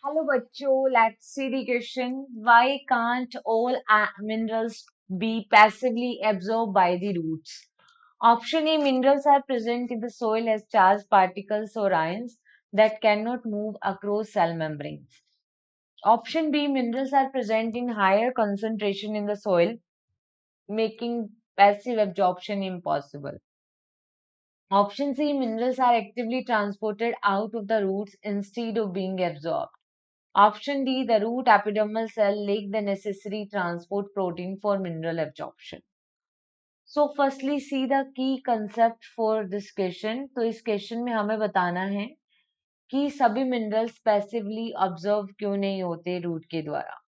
Hello बच्चों, let's see the question. Why can't all minerals be passively absorbed by the roots? Option A, minerals are present in the soil as charged particles or ions that cannot move across cell membranes. Option B, minerals are present in higher concentration in the soil, making passive absorption impossible. Option C, minerals are actively transported out of the roots instead of being absorbed. Option D, the root epidermal cell lack the necessary transport protein for mineral absorption. So firstly see the key concept for this question. तो इस question में हमें बताना है कि सभी minerals passively observe क्यों नहीं होते रूट के द्वारा.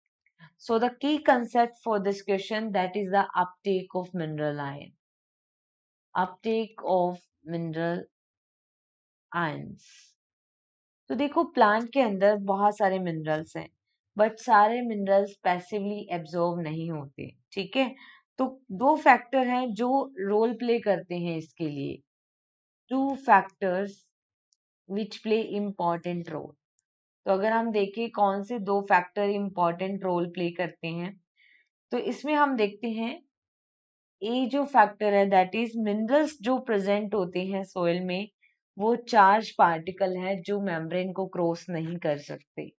So the key concept for this question, that is the uptake of mineral ion. Uptake of mineral ions. तो देखो प्लांट के अंदर बहुत सारे मिनरल्स हैं बट सारे मिनरल्स पैसिवली एब्जॉर्ब नहीं होते. ठीक है, तो दो फैक्टर हैं जो रोल प्ले करते हैं इसके लिए. Two factors which play important role. तो अगर हम देखें कौन से दो फैक्टर इम्पॉर्टेंट रोल प्ले करते हैं तो इसमें हम देखते हैं ए जो फैक्टर है दैट इज मिनरल्स जो प्रेजेंट होते हैं सोइल में वो चार्ज पार्टिकल है जो मेम्ब्रेन को क्रॉस नहीं कर सकते.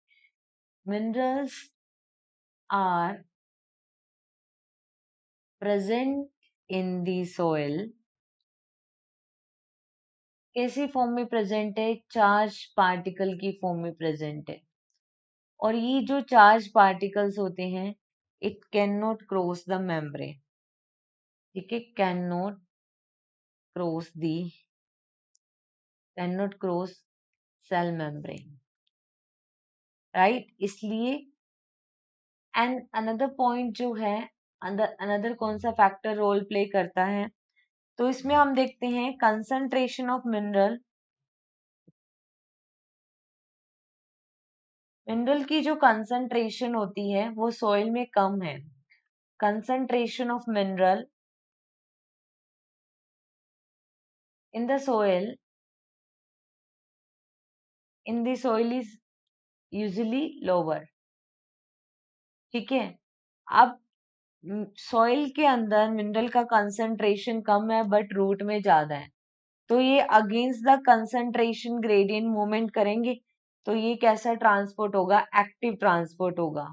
Minerals are present in the soil. कैसी फॉर्म में प्रेजेंट है? चार्ज पार्टिकल की फॉर्म में प्रेजेंट है. और ये जो चार्ज पार्टिकल्स होते हैं it can not cross the membrane. ठीक है, can not cross sell membrane, right. इसलिए एंड अनदर पॉइंट जो है अनदर कौन सा फैक्टर रोल प्ले करता है तो इसमें हम देखते हैं कंसंट्रेशन ऑफ मिनरल. मिनरल की जो कंसंट्रेशन होती है वो सॉइल में कम है. Concentration of mineral in the soil is usually lower. ठीक है, अब सॉइल के अंदर मिनरल का कंसंट्रेशन कम है बट रूट में ज्यादा है तो ये against the concentration gradient movement करेंगे. तो ये कैसा ट्रांसपोर्ट होगा? एक्टिव ट्रांसपोर्ट होगा.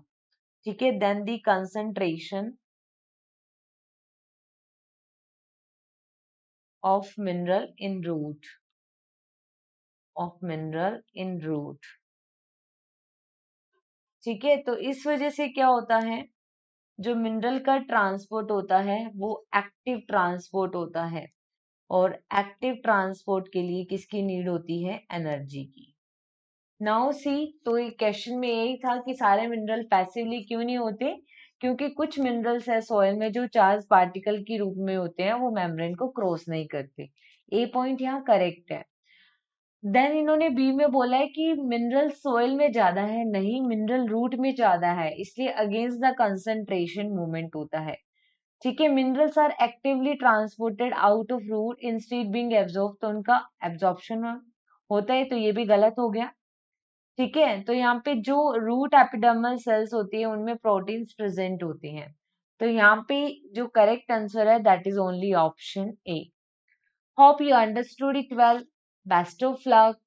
ठीक है, then the concentration of mineral in root ठीक है, तो इस वजह से क्या होता है जो मिनरल का ट्रांसपोर्ट होता है वो एक्टिव ट्रांसपोर्ट होता है. और एक्टिव ट्रांसपोर्ट के लिए किसकी नीड होती है? एनर्जी की. नाउ सी, तो ये क्वेश्चन में यही था कि सारे मिनरल पैसिवली क्यों नहीं होते, क्योंकि कुछ मिनरल्स है सॉइल में जो चार्ज पार्टिकल के रूप में होते हैं वो मेम्ब्रेन को क्रॉस नहीं करते. ए पॉइंट यहाँ करेक्ट है. देन इन्होंने बी में बोला है कि मिनरल सोइल में ज्यादा है. नहीं, मिनरल रूट में ज्यादा है इसलिए अगेंस्ट द कंसंट्रेशन मूवमेंट होता है. ठीक है, minerals are actively transported out of root instead being absorb, तो उनका एब्जॉर्प्शन होता है तो ये भी गलत हो गया. ठीक है, तो यहाँ पे जो रूट एपिडर्मल सेल्स होती है उनमें प्रोटीन्स प्रेजेंट होते हैं. तो यहाँ पे जो करेक्ट आंसर है that is only option A. Hope you understood it well. Best of luck.